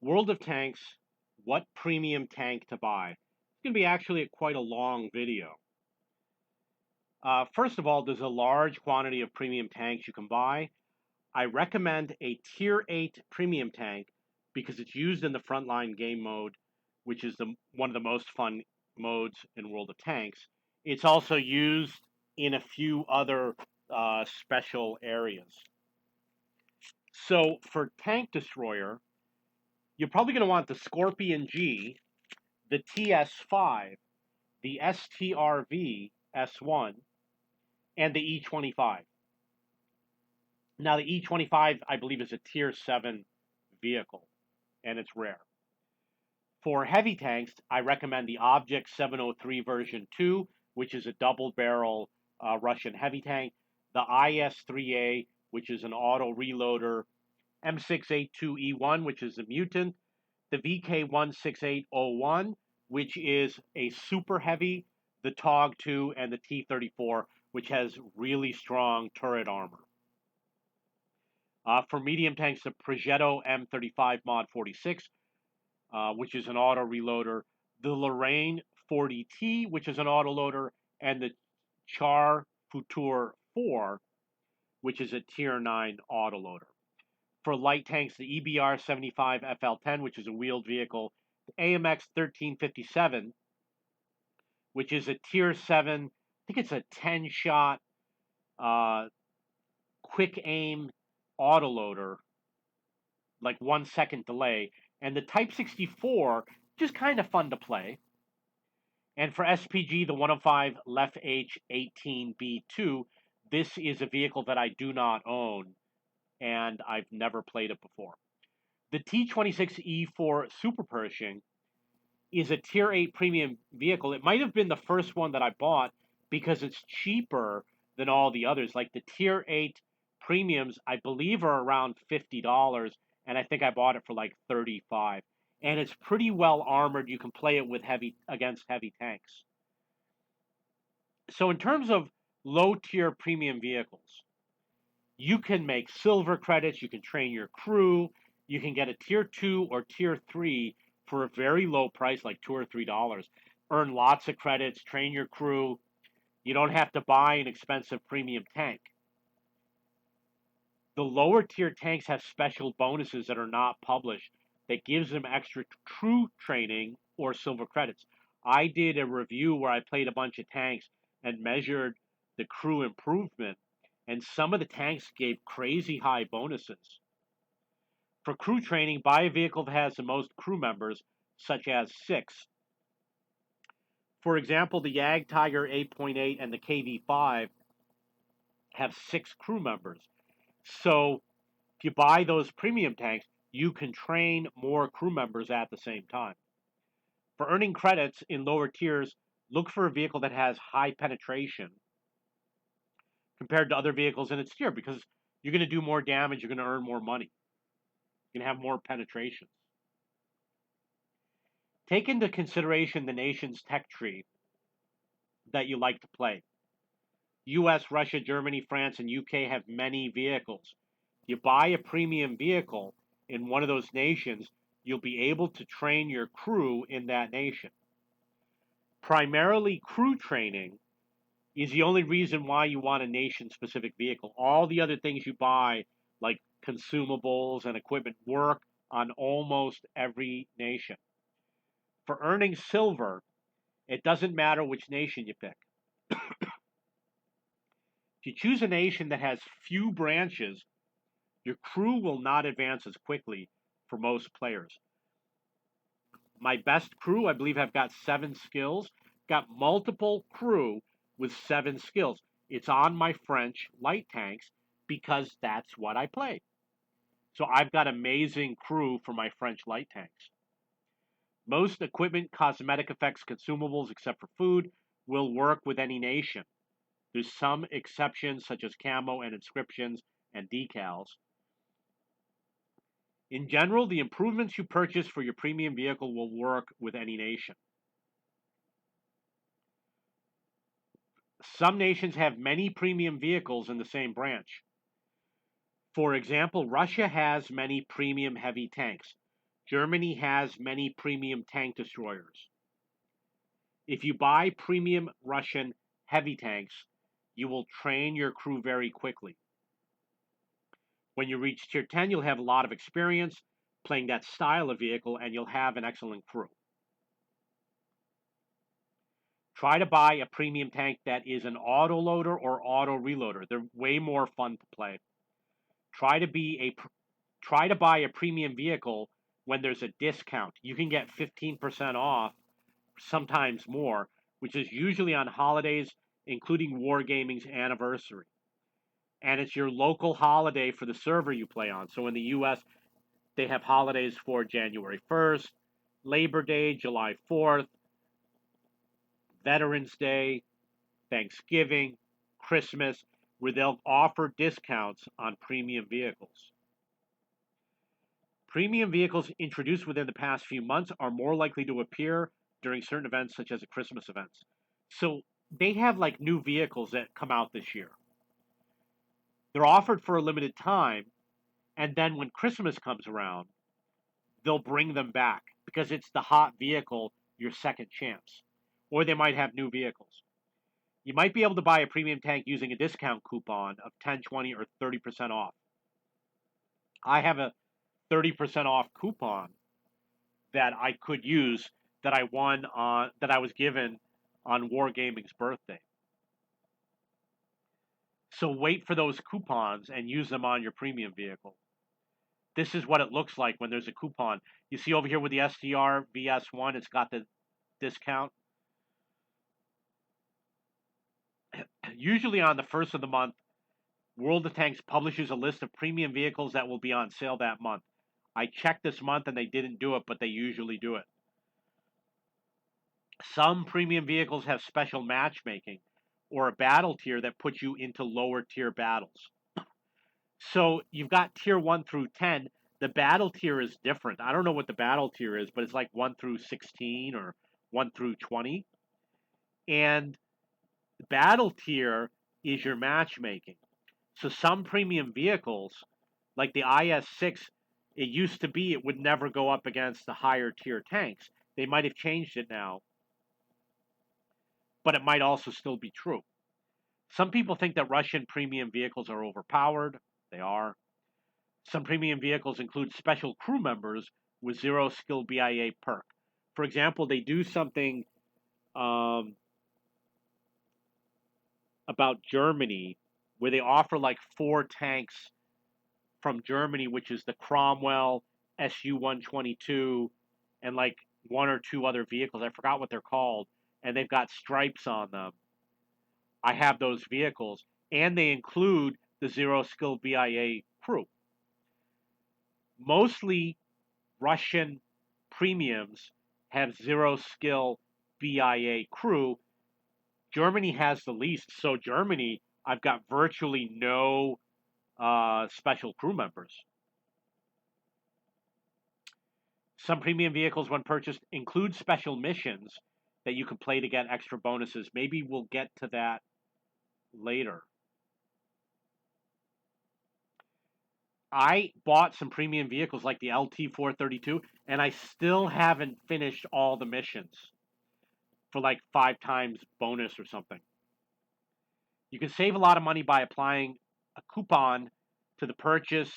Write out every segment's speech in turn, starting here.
World of Tanks, what premium tank to buy? It's going to be actually quite a long video. First of all, there's a large quantity of premium tanks you can buy. I recommend a Tier 8 premium tank because it's used in the frontline game mode, which is one of the most fun modes in World of Tanks. It's also used in a few other special areas. So for Tank Destroyer, you're probably going to want the Scorpion G, the TS5, the STRV S1, and the E25. Now, the E25, I believe, is a Tier 7 vehicle, and it's rare. For heavy tanks, I recommend the Object 703 version 2, which is a double barrel Russian heavy tank, the IS-3A, which is an auto reloader, M682E1, which is a mutant, the VK16801, which is a super heavy, the TOG-2, and the T-34, which has really strong turret armor. For medium tanks, the Progetto M35 Mod 46, which is an auto reloader, the Lorraine 40T, which is an auto loader, and the Char Futur 4, which is a Tier 9 auto loader. For light tanks, the EBR 75 FL10, which is a wheeled vehicle, the AMX 1357, which is a Tier 7, I think it's a 10-shot quick aim autoloader, like 1 second delay, and the Type 64, just kind of fun to play. And for SPG, the 105 Left H 18B2, this is a vehicle that I do not own, and I've never played it before. The T26E4 Super Pershing is a Tier 8 premium vehicle. It might have been the first one that I bought because it's cheaper than all the others. Like the Tier 8 premiums, I believe, are around $50, and I think I bought it for like $35. And it's pretty well armored. You can play it with against heavy tanks. So in terms of low tier premium vehicles, you can make silver credits, you can train your crew, you can get a tier 2 or tier 3 for a very low price, like $2 or $3. Earn lots of credits, train your crew. You don't have to buy an expensive premium tank. The lower tier tanks have special bonuses that are not published that gives them extra crew training or silver credits. I did a review where I played a bunch of tanks and measured the crew improvement, and some of the tanks gave crazy high bonuses. For crew training, buy a vehicle that has the most crew members, such as 6. For example, the Jag Tiger 8.8 and the KV5 have 6 crew members. So if you buy those premium tanks, you can train more crew members at the same time. For earning credits in lower tiers, look for a vehicle that has high penetration compared to other vehicles in its tier because you're going to do more damage, you're going to earn more money, you're going to have more penetrations. Take into consideration the nation's tech tree that you like to play. US, Russia, Germany, France, and UK have many vehicles. If you buy a premium vehicle in one of those nations, you'll be able to train your crew in that nation. Primarily crew training is the only reason why you want a nation-specific vehicle. All the other things you buy, like consumables and equipment, work on almost every nation. For earning silver, it doesn't matter which nation you pick. If you choose a nation that has few branches, your crew will not advance as quickly for most players. My best crew, I believe, have got 7 skills. Got multiple crew with 7 skills. It's on my French light tanks because that's what I play. So I've got amazing crew for my French light tanks. Most equipment, cosmetic effects, consumables, except for food, will work with any nation. There's some exceptions, such as camo and inscriptions and decals. In general, the improvements you purchase for your premium vehicle will work with any nation. Some nations have many premium vehicles in the same branch. For example, Russia has many premium heavy tanks. Germany has many premium tank destroyers. If you buy premium Russian heavy tanks, you will train your crew very quickly. When you reach tier 10, you'll have a lot of experience playing that style of vehicle and you'll have an excellent crew. Try to buy a premium tank that is an auto loader or auto reloader. They're way more fun to play. Try to buy a premium vehicle when there's a discount. You can get 15% off, sometimes more, which is usually on holidays, including Wargaming's anniversary. And it's your local holiday for the server you play on. So in the US, they have holidays for January 1st, Labor Day, July 4th, Veterans Day, Thanksgiving, Christmas, where they'll offer discounts on premium vehicles. Premium vehicles introduced within the past few months are more likely to appear during certain events, such as the Christmas events. So they have like new vehicles that come out this year. They're offered for a limited time, and then when Christmas comes around, they'll bring them back because it's the hot vehicle, your second chance. Or they might have new vehicles. You might be able to buy a premium tank using a discount coupon of 10, 20, or 30% off. I have a 30% off coupon that I could use that I won on that I was given on Wargaming's birthday. So wait for those coupons and use them on your premium vehicle. This is what it looks like when there's a coupon. You see over here with the STR VS1, it's got the discount. Usually on the first of the month, World of Tanks publishes a list of premium vehicles that will be on sale that month. I checked this month and they didn't do it, but they usually do it. Some premium vehicles have special matchmaking or a battle tier that puts you into lower tier battles. So you've got tier 1 through 10. The battle tier is different. I don't know what the battle tier is, but it's like 1 through 16 or 1 through 20. And the battle tier is your matchmaking. So some premium vehicles, like the IS-6, it used to be it would never go up against the higher tier tanks. They might have changed it now, but it might also still be true. Some people think that Russian premium vehicles are overpowered. They are. Some premium vehicles include special crew members with zero skill BIA perk. For example, they do something about Germany where they offer like 4 tanks from Germany, which is the Cromwell SU-122 and like 1 or 2 other vehicles. I forgot what they're called. And they've got stripes on them. I have those vehicles. And they include the zero skill BIA crew. Mostly Russian premiums have zero skill BIA crew. Germany has the least. So Germany, I've got virtually no special crew members. Some premium vehicles, when purchased, include special missions that you can play to get extra bonuses. Maybe we'll get to that later. I bought some premium vehicles like the LT-432, and I still haven't finished all the missions for like 5 times bonus or something. You can save a lot of money by applying a coupon to the purchase.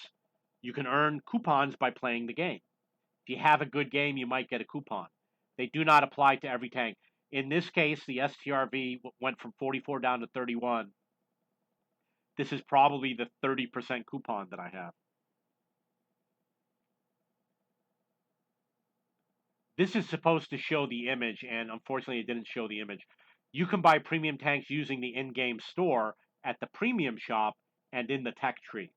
You can earn coupons by playing the game. If you have a good game, you might get a coupon. They do not apply to every tank. In this case, the STRV went from 44 down to 31. This is probably the 30% coupon that I have. This is supposed to show the image, and unfortunately it didn't show the image. You can buy premium tanks using the in-game store at the premium shop and in the tech tree.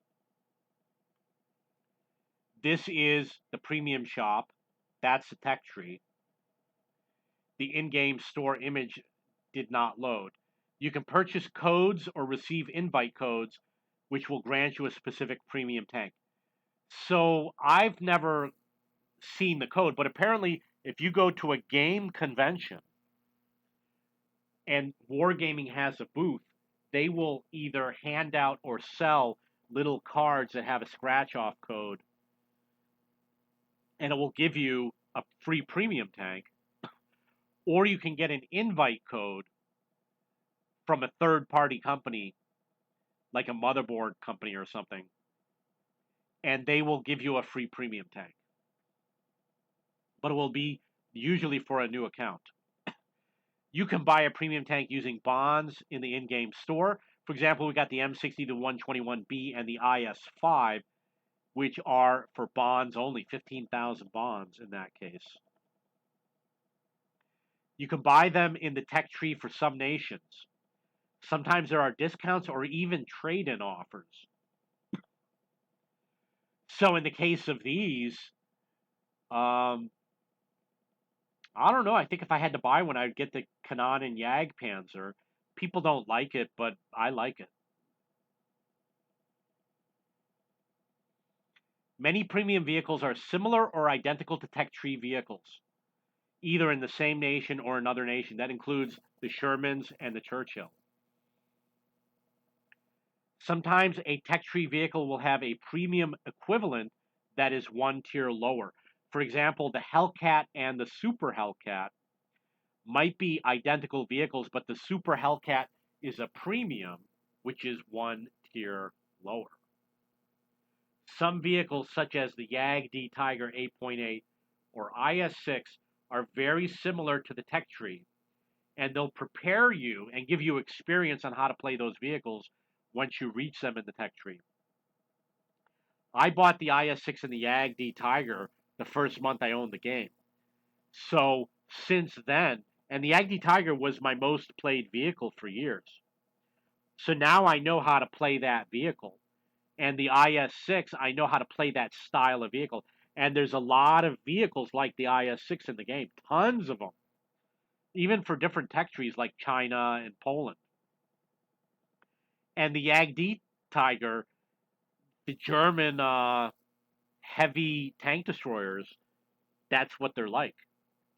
This is the premium shop. That's the tech tree. The in-game store image did not load. You can purchase codes or receive invite codes, which will grant you a specific premium tank. So I've never seen the code, but apparently if you go to a game convention and Wargaming has a booth, they will either hand out or sell little cards that have a scratch-off code and it will give you a free premium tank, or you can get an invite code from a third party company, like a motherboard company or something, and they will give you a free premium tank. But it will be usually for a new account. You can buy a premium tank using bonds in the in game store. For example, we got the M60, the 121B, and the IS5, which are for bonds only, 15,000 bonds in that case. You can buy them in the tech tree for some nations. Sometimes there are discounts or even trade in offers. So in the case of these, um, I don't know. I think if I had to buy one, I'd get the Kanan and Jagdpanzer. People don't like it, but I like it. Many premium vehicles are similar or identical to tech tree vehicles, either in the same nation or another nation. That includes the Shermans and the Churchill. Sometimes a tech tree vehicle will have a premium equivalent that is one tier lower. For example, the Hellcat and the Super Hellcat might be identical vehicles, but the Super Hellcat is a premium, which is one tier lower. Some vehicles, such as the YAG-D Tiger 8.8 or IS6, are very similar to the tech tree, and they'll prepare you and give you experience on how to play those vehicles once you reach them in the tech tree. I bought the IS6 and the YAG-D Tiger the first month I owned the game. So since then, and the YAG-D Tiger was my most played vehicle for years. So now I know how to play that vehicle. And the IS6, I know how to play that style of vehicle. And there's a lot of vehicles like the IS6 in the game, tons of them, even for different tech trees like China and Poland. And the YAG-D Tiger, the German heavy tank destroyers, that's what they're like.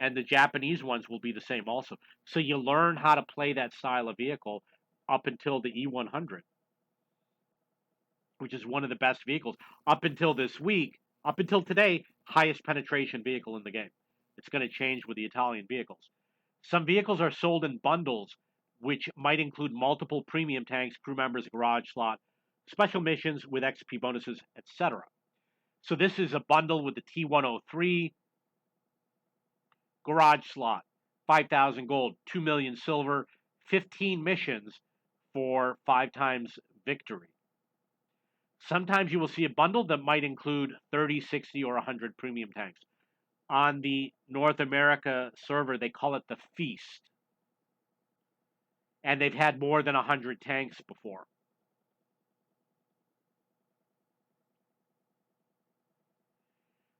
And the Japanese ones will be the same also. So you learn how to play that style of vehicle up until the E100, which is one of the best vehicles. Up until this week, up until today, highest penetration vehicle in the game. It's going to change with the Italian vehicles. Some vehicles are sold in bundles, which might include multiple premium tanks, crew members, garage slot, special missions with XP bonuses, etc. So this is a bundle with the T103 garage slot, 5,000 gold, 2 million silver, 15 missions for 5 times victory. Sometimes you will see a bundle that might include 30, 60, or 100 premium tanks. On the North America server, they call it the Feast. And they've had more than 100 tanks before.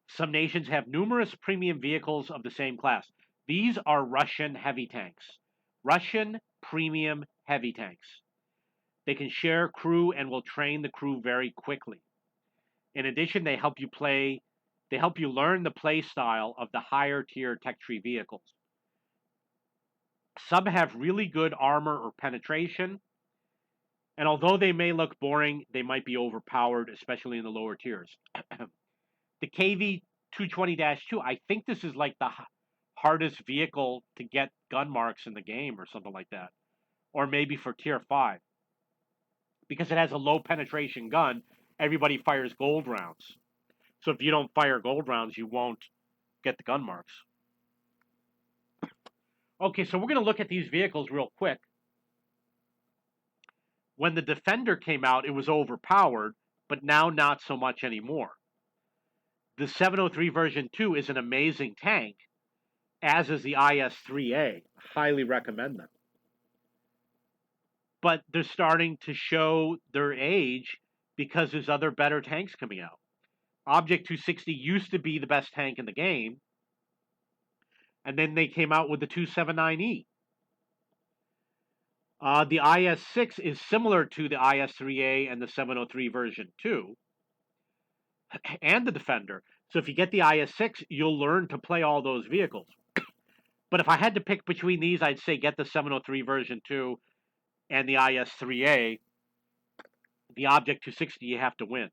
Some nations have numerous premium vehicles of the same class. These are Russian heavy tanks. Russian premium heavy tanks. They can share crew and will train the crew very quickly. In addition, they help you learn the play style of the higher tier tech tree vehicles. Some have really good armor or penetration, and although they may look boring, they might be overpowered, especially in the lower tiers. The KV 220-2, I think this is like the hardest vehicle to get gun marks in the game or something like that. Or maybe for tier 5. Because it has a low penetration gun, everybody fires gold rounds. So if you don't fire gold rounds, you won't get the gun marks. Okay, so we're going to look at these vehicles real quick. When the Defender came out, it was overpowered, but now not so much anymore. The 703 version 2 is an amazing tank, as is the IS-3A. Highly recommend them. But they're starting to show their age because there's other better tanks coming out. Object 260 used to be the best tank in the game, and then they came out with the 279E. The IS-6 is similar to the IS-3A and the 703 version 2, and the Defender. So if you get the IS-6, you'll learn to play all those vehicles. But if I had to pick between these, I'd say get the 703 version 2 and the IS-3A. The Object 260 you have to win.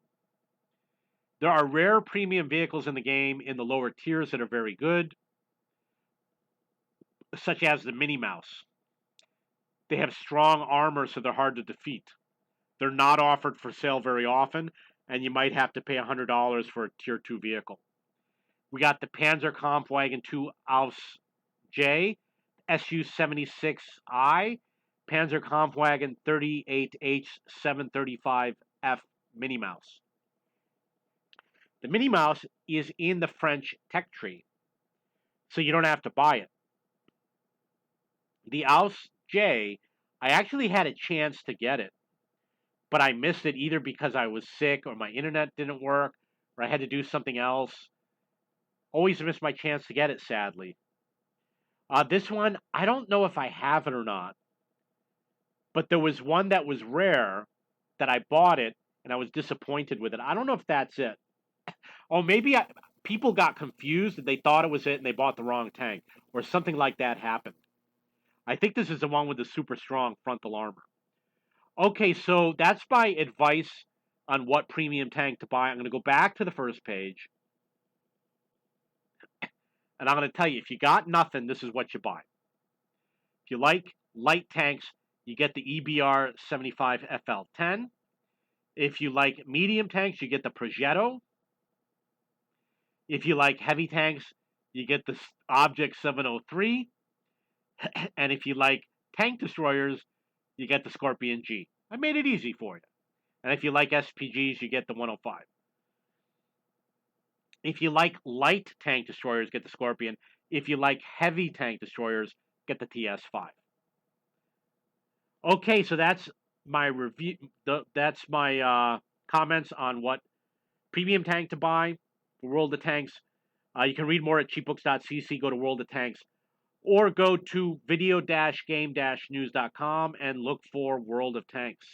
There are rare premium vehicles in the game in the lower tiers that are very good, such as the Minnie Mouse. They have strong armor, so they're hard to defeat. They're not offered for sale very often, and you might have to pay $100 for a Tier 2 vehicle. We got the Panzer Kampfwagen 2 Aus J, SU-76I, Panzer Kampfwagen 38H 735F Minnie Mouse. The Minnie Mouse is in the French tech tree, so you don't have to buy it. The Aus J, I actually had a chance to get it, but I missed it either because I was sick or my internet didn't work or I had to do something else. Always missed my chance to get it, sadly. This one, I don't know if I have it or not, but there was one that was rare that I bought it and I was disappointed with it. I don't know if that's it. Oh, maybe people got confused and they thought it was it and they bought the wrong tank or something like that happened. I think this is the one with the super strong frontal armor. Okay, so that's my advice on what premium tank to buy. I'm going to go back to the first page and I'm going to tell you, if you got nothing, this is what you buy. If you like light tanks, you get the EBR 75 FL10. If you like medium tanks, you get the Progetto. If you like heavy tanks, you get the Object 703. And if you like tank destroyers, you get the Scorpion G. I made it easy for you. And if you like SPGs, you get the 105. If you like light tank destroyers, get the Scorpion. If you like heavy tank destroyers, get the TS5. Okay, so that's my review. That's my comments on what premium tank to buy for World of Tanks. You can read more at cheapbooks.cc. Go to World of Tanks, or go to video-game-news.com and look for World of Tanks.